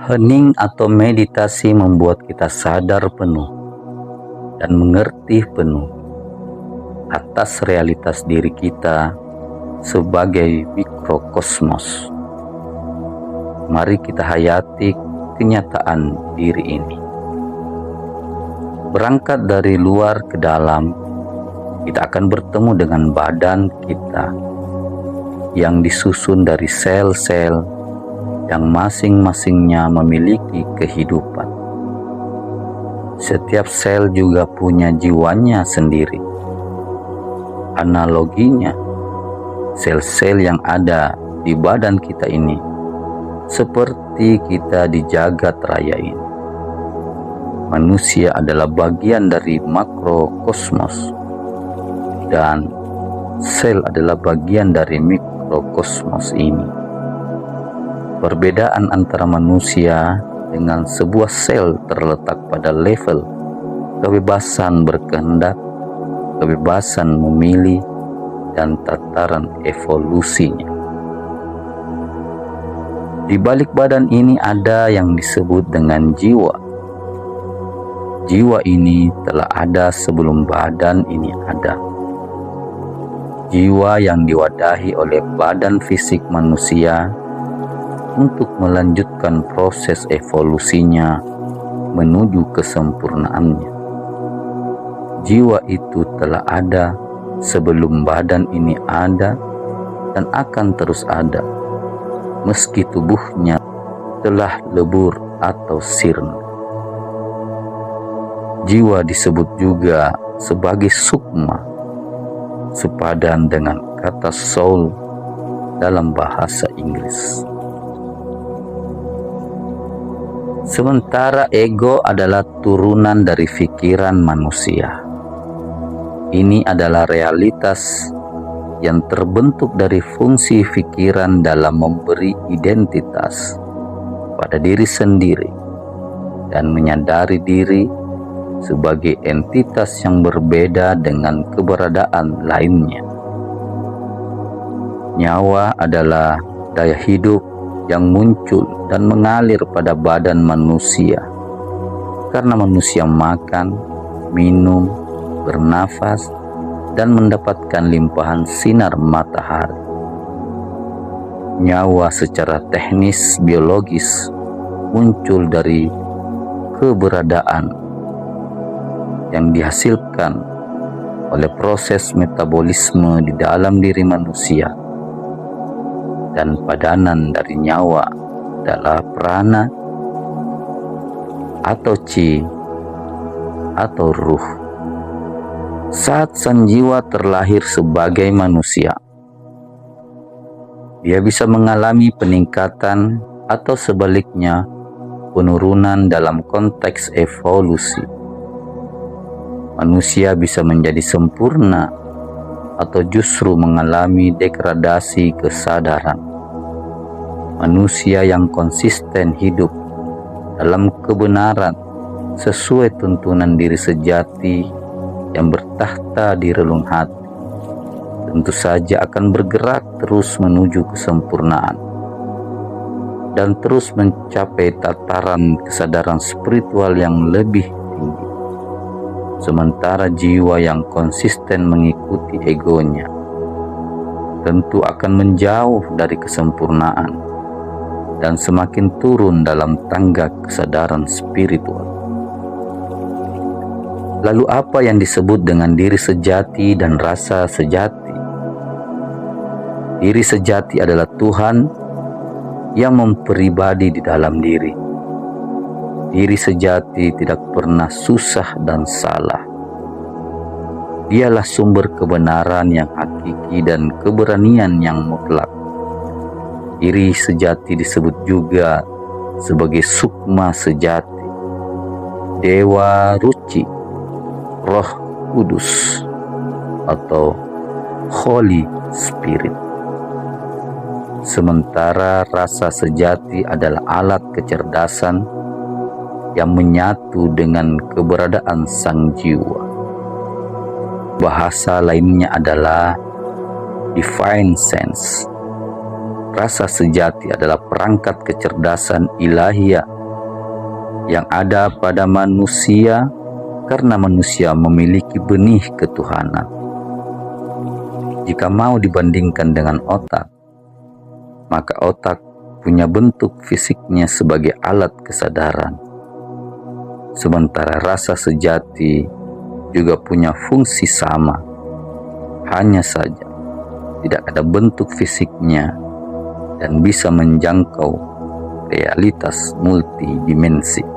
Hening atau meditasi membuat kita sadar penuh dan mengerti penuh atas realitas diri kita sebagai mikrokosmos. Mari kita hayati kenyataan diri ini. Berangkat dari luar ke dalam, kita akan bertemu dengan badan kita yang disusun dari sel-sel yang masing-masingnya memiliki kehidupan. Setiap sel juga punya jiwanya sendiri. Analoginya, sel-sel yang ada di badan kita ini seperti kita di jagat raya ini. Manusia adalah bagian dari makrokosmos dan sel adalah bagian dari mikrokosmos ini. Perbedaan antara manusia dengan sebuah sel terletak pada level kebebasan berkehendak, kebebasan memilih, dan tataran evolusinya. Di balik badan ini ada yang disebut dengan jiwa. Jiwa ini telah ada sebelum badan ini ada. Jiwa yang diwadahi oleh badan fisik manusia untuk melanjutkan proses evolusinya menuju kesempurnaannya. Jiwa itu telah ada sebelum badan ini ada dan akan terus ada, meski tubuhnya telah lebur atau sirna. Jiwa disebut juga sebagai sukma, sepadan dengan kata soul dalam bahasa Inggris. Sementara ego adalah turunan dari pikiran manusia. Ini adalah realitas yang terbentuk dari fungsi pikiran dalam memberi identitas pada diri sendiri dan menyadari diri sebagai entitas yang berbeda dengan keberadaan lainnya. Nyawa adalah daya hidup yang muncul dan mengalir pada badan manusia karena manusia makan, minum, bernafas, dan mendapatkan limpahan sinar matahari. Nyawa secara teknis biologis muncul dari keberadaan yang dihasilkan oleh proses metabolisme di dalam diri manusia, dan padanan dari nyawa adalah prana atau chi atau ruh. Saat sang jiwa terlahir sebagai manusia, dia bisa mengalami peningkatan atau sebaliknya penurunan dalam konteks evolusi. Manusia bisa menjadi sempurna atau justru mengalami degradasi kesadaran. Manusia yang konsisten hidup dalam kebenaran sesuai tuntunan diri sejati yang bertahta di relung hati tentu saja akan bergerak terus menuju kesempurnaan dan terus mencapai tataran kesadaran spiritual yang lebih tinggi. Sementara jiwa yang konsisten mengikuti egonya tentu akan menjauh dari kesempurnaan dan semakin turun dalam tangga kesadaran spiritual. Lalu apa yang disebut dengan diri sejati dan rasa sejati? Diri sejati adalah Tuhan yang memperibadi di dalam diri. Diri sejati tidak pernah susah dan salah. Dialah sumber kebenaran yang hakiki dan keberanian yang mutlak. Diri sejati disebut juga sebagai sukma sejati, Dewa Ruci, Roh Kudus, atau Holy Spirit. Sementara rasa sejati adalah alat kecerdasan yang menyatu dengan keberadaan sang jiwa. Bahasa lainnya adalah divine sense. Rasa sejati adalah perangkat kecerdasan ilahiyah yang ada pada manusia karena manusia memiliki benih ketuhanan. Jika mau dibandingkan dengan otak, maka otak punya bentuk fisiknya sebagai alat kesadaran, sementara rasa sejati juga punya fungsi sama, hanya saja tidak ada bentuk fisiknya dan bisa menjangkau realitas multidimensi.